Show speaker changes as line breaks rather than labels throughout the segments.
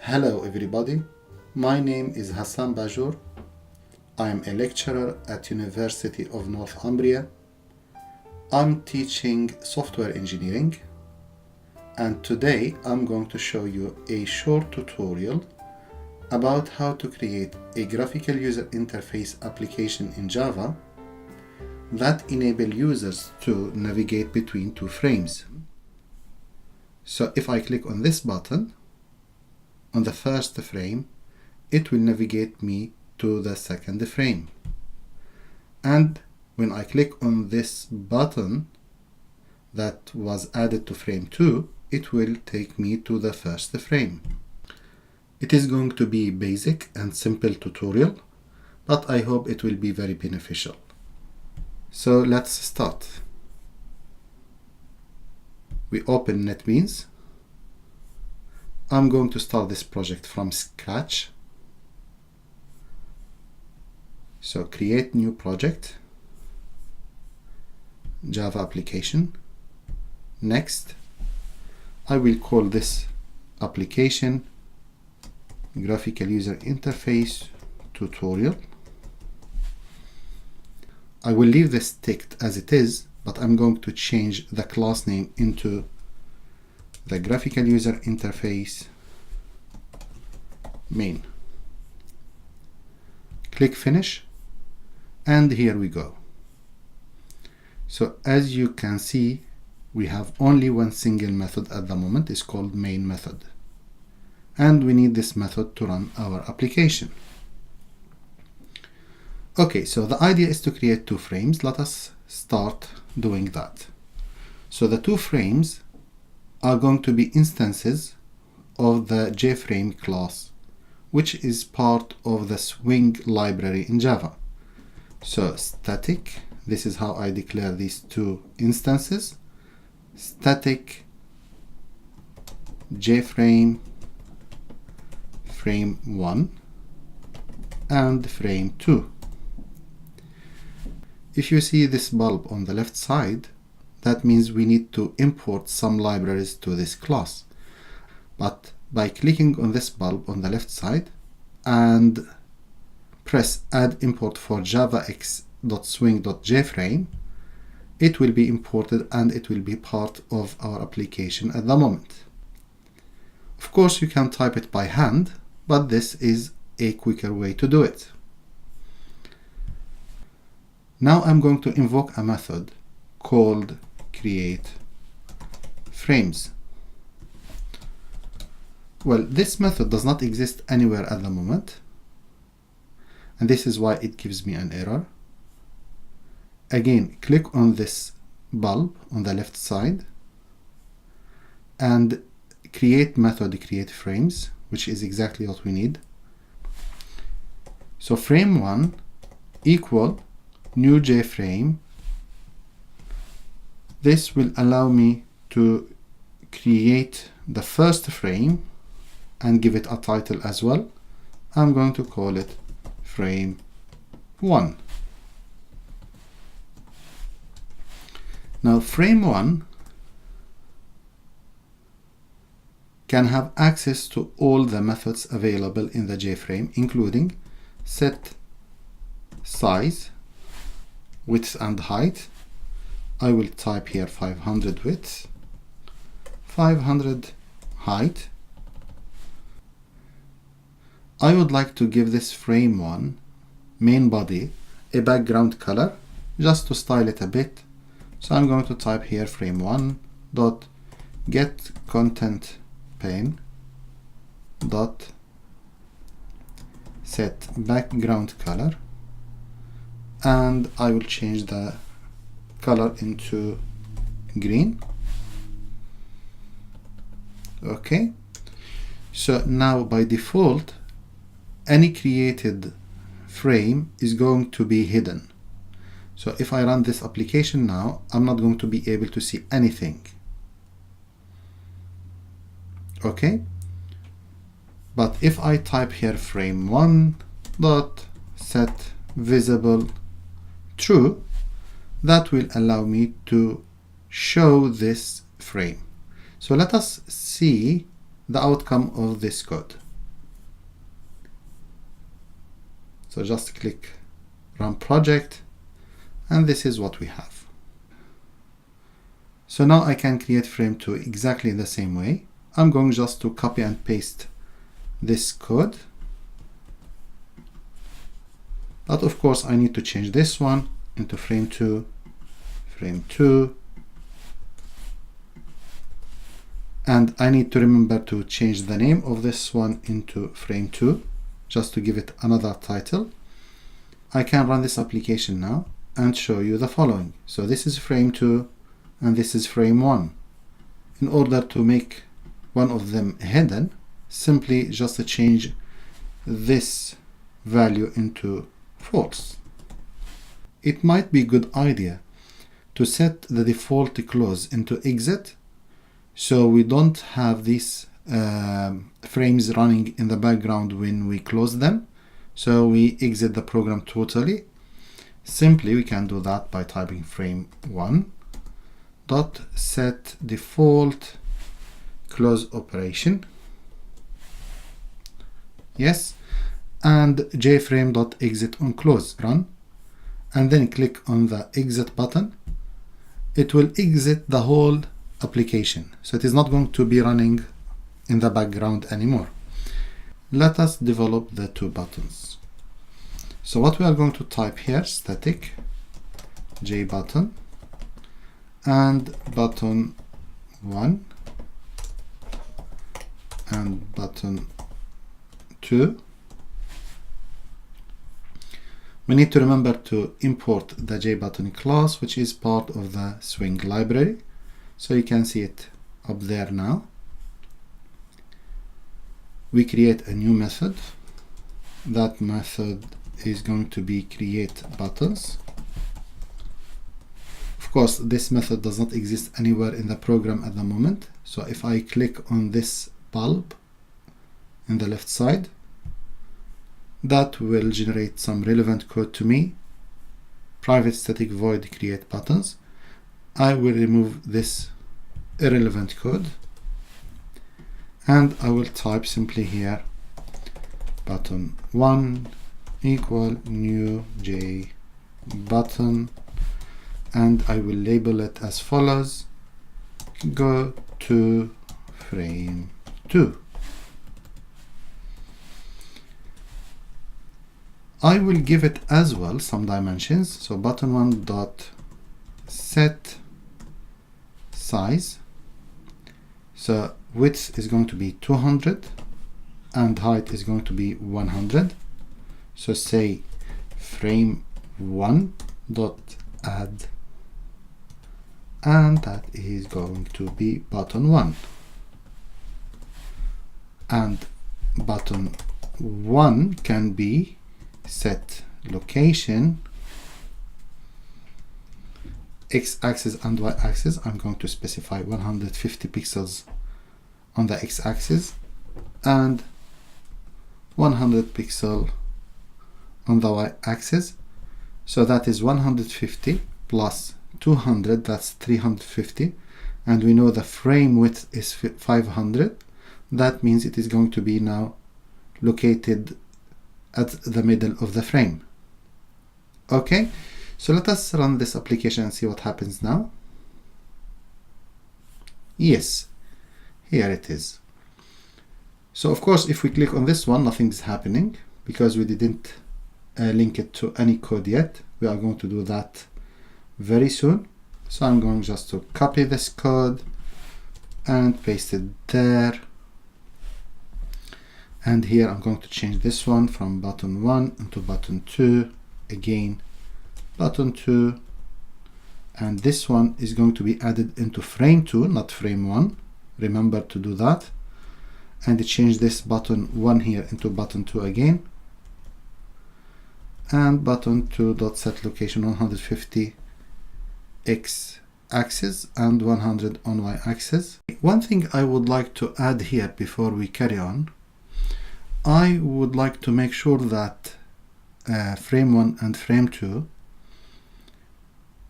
Hello everybody, my name is Hassan Bajor. I am a lecturer at University of Northumbria. I'm teaching software engineering, and today I'm going to show you a short tutorial about how to create a graphical user interface application in Java that enable users to navigate between two frames. So if I click on this button, on the first frame, it will navigate me to the second frame. And when I click on this button that was added to frame 2, it will take me to the first frame. It is going to be basic and simple tutorial, but I hope it will be very beneficial. So let's start. We open NetBeans. I'm going to start this project from scratch. So create new project, Java application. Next, I will call this application graphical user interface tutorial. I will leave this ticked as it is, but I'm going to change the class name into the graphical user interface main. Click finish, and here we go. So as you can see, we have only one single method at the moment. It's called main method, and we need this method to run our application. Okay, so the idea is to create two frames. Let us start doing that. So the two frames are going to be instances of the JFrame class, which is part of the Swing library in Java. So static, this is how I declare these two instances. Static JFrame frame 1 and frame 2. If you see this bulb on the left side, that means we need to import some libraries to this class. But by clicking on this bulb on the left side and press add import for javax.swing.jframe, it will be imported and it will be part of our application at the moment. Of course, you can type it by hand, but this is a quicker way to do it. Now I'm going to invoke a method called createFrames. Well, this method does not exist anywhere at the moment, and this is why it gives me an error. Again, click on this bulb on the left side and create method createFrames, which is exactly what we need. So frame 1 equal new JFrame. This will allow me to create the first frame and give it a title as well. I'm going to call it frame 1. Now frame 1 can have access to all the methods available in the JFrame, including set size, width and height. I will type here 500 width, 500 height. I would like to give this frame 1 main body a background color just to style it a bit. So I'm going to type here frame 1 dot get content pane dot set background color, and I will change the color into green. Okay, so now by default any created frame is going to be hidden. So if I run this application now, I'm not going to be able to see anything. Okay, but if I type here frame 1 dot set visible true, that will allow me to show this frame. So let us see the outcome of this code. So just click run project, and this is what we have. So now I can create frame 2 exactly the same way. I'm going just to copy and paste this code. But of course I need to change this one into frame 2, and I need to remember to change the name of this one into frame 2 just to give it another title. I can run this application now and show you the following. So this is frame 2 and this is frame 1. In order to make one of them hidden, simply just change this value into false. It might be a good idea to set the default clause into exit, so we don't have these frames running in the background when we close them. So we exit the program totally. Simply we can do that by typing frame 1 dot set default close operation. Yes, and JFrame.exit on close run, and then click on the exit button. It will exit the whole application, so it is not going to be running in the background anymore. Let us develop the two buttons. So what we are going to type here, static JButton and button 1 and button 2. We need to remember to import the JButton class, which is part of the Swing library. So you can see it up there now. We create a new method. That method is going to be create buttons. Of course, this method does not exist anywhere in the program at the moment. So if I click on this bulb in the left side, that will generate some relevant code to me. Private static void create buttons. I will remove this irrelevant code, and I will type simply here button 1 equal new J button, and I will label it as follows: go to frame 2. I will give it as well some dimensions. So button 1 dot set size. So width is going to be 200 and height is going to be 100. So say frame 1 dot add, and that is going to be button 1. And button 1 can be set location, x-axis and y-axis. I'm going to specify 150 pixels on the x-axis and 100 pixel on the y-axis. So that is 150 plus 200, that's 350, and we know the frame width is 500. That means it is going to be now located at the middle of the frame. Okay, so let us run this application and see what happens now. Yes, here it is. So of course, if we click on this one, nothing is happening because we didn't link it to any code yet. We are going to do that very soon. So I'm going just to copy this code and paste it there. And here I'm going to change this one from button 1 into button 2, again button 2, and this one is going to be added into frame 2, not frame 1. Remember to do that. And change this button 1 here into button 2 again. And button 2 dot set location 150 x-axis and 100 on y-axis. One thing I would like to add here before we carry on, I would like to make sure that frame 1 and frame 2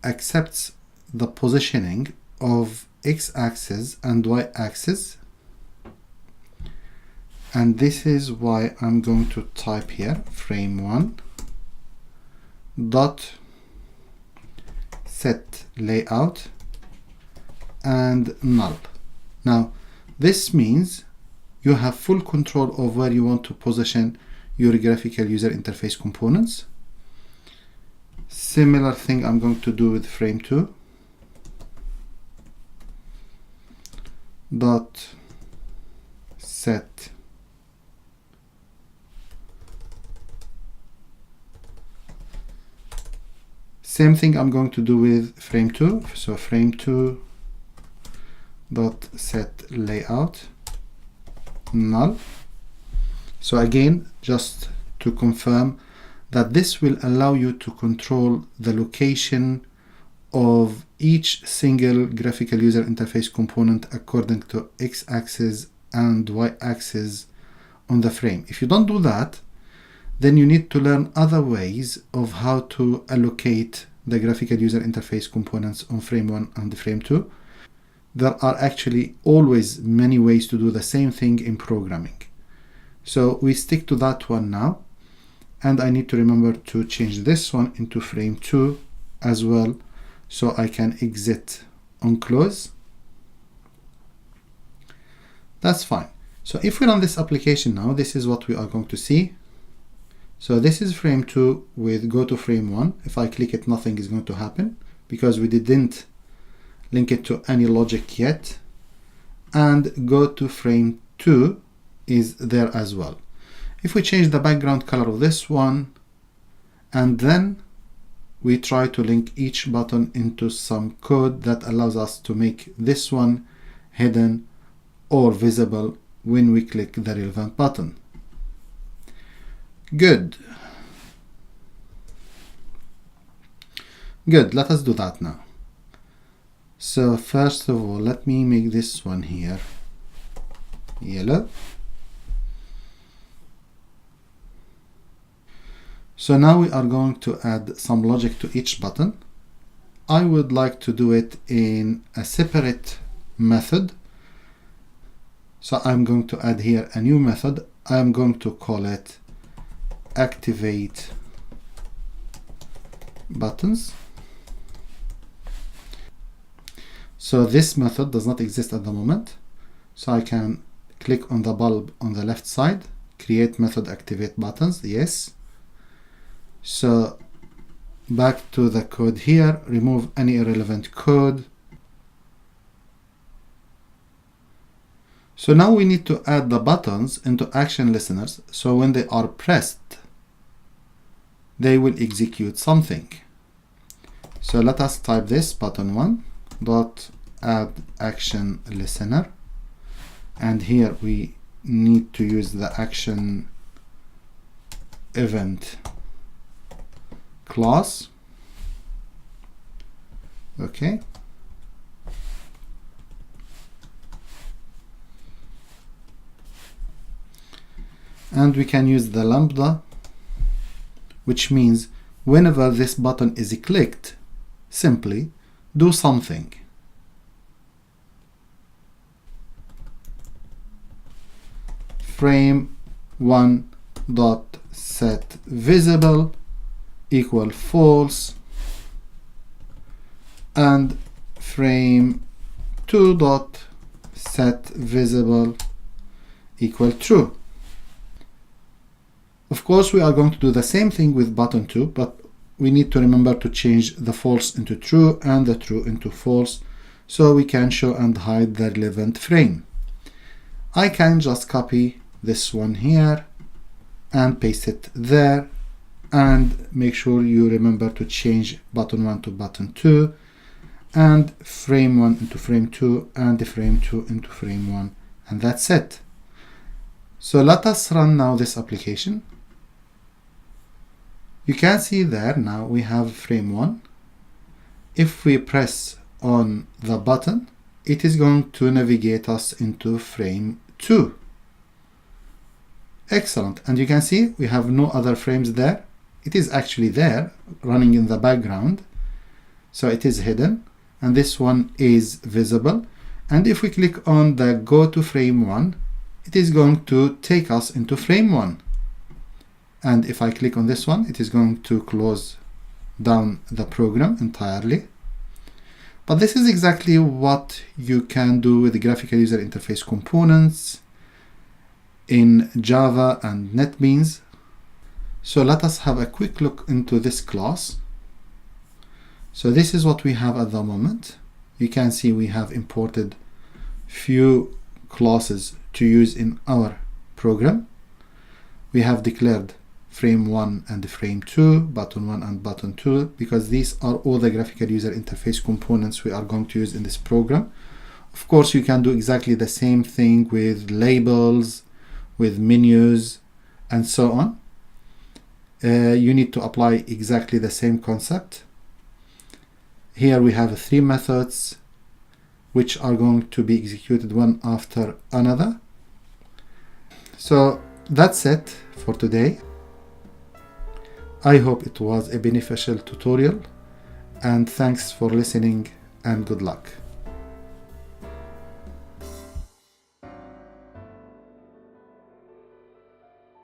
accepts the positioning of x-axis and y-axis, and this is why I'm going to type here frame 1 dot set layout and null. Now this means you have full control of where you want to position your graphical user interface components. Similar thing I'm going to do with frame 2. Dot set same thing I'm going to do with frame 2. So frame 2 dot set layout null. So again, just to confirm that this will allow you to control the location of each single graphical user interface component according to x-axis and y-axis on the frame. If you don't do that, then you need to learn other ways of how to allocate the graphical user interface components on frame 1 and frame 2. There are actually always many ways to do the same thing in programming. So we stick to that one now, and I need to remember to change this one into frame 2 as well, so I can exit on close. That's fine. So if we run this application now, this is what we are going to see. So this is frame 2 with go to frame 1. If I click it, nothing is going to happen because we didn't link it to any logic yet. And go to frame 2 is there as well. If we change the background color of this one, and then we try to link each button into some code that allows us to make this one hidden or visible when we click the relevant button. Good. Good, let us do that now. So first of all, let me make this one here yellow. So now we are going to add some logic to each button. I would like to do it in a separate method. So I'm going to add here a new method. I'm going to call it activate buttons. So this method does not exist at the moment. So I can click on the bulb on the left side, create method activate buttons, yes. So back to the code here, remove any irrelevant code. So now we need to add the buttons into action listeners, so when they are pressed, they will execute something. So let us type this button 1 dot add action listener, and here we need to use the action event class. Okay. And we can use the lambda, which means whenever this button is clicked, simply do something. Frame 1 dot set visible equal false, and frame 2 dot set visible equal true. Of course, we are going to do the same thing with button 2, but we need to remember to change the false into true and the true into false, so we can show and hide the relevant frame. I can just copy this one here and paste it there, and make sure you remember to change button 1 to button 2, and frame 1 into frame 2, and frame 2 into frame 1, and that's it. So let us run now this application. You can see there now we have frame 1. If we press on the button, it is going to navigate us into frame 2. Excellent. And you can see we have no other frames there. It is actually there running in the background. So it is hidden, and this one is visible. And if we click on the go to frame 1, it is going to take us into frame 1. And if I click on this one, it is going to close down the program entirely. But this is exactly what you can do with the graphical user interface components in Java and NetBeans. So let us have a quick look into this class. So this is what we have at the moment. You can see we have imported few classes to use in our program. We have declared frame 1 and frame 2, button 1 and button 2, because these are all the graphical user interface components we are going to use in this program. Of course, you can do exactly the same thing with labels, with menus, and so on. You need to apply exactly the same concept. Here we have 3 methods which are going to be executed one after another. So that's it for today. I hope it was a beneficial tutorial, and thanks for listening and good luck.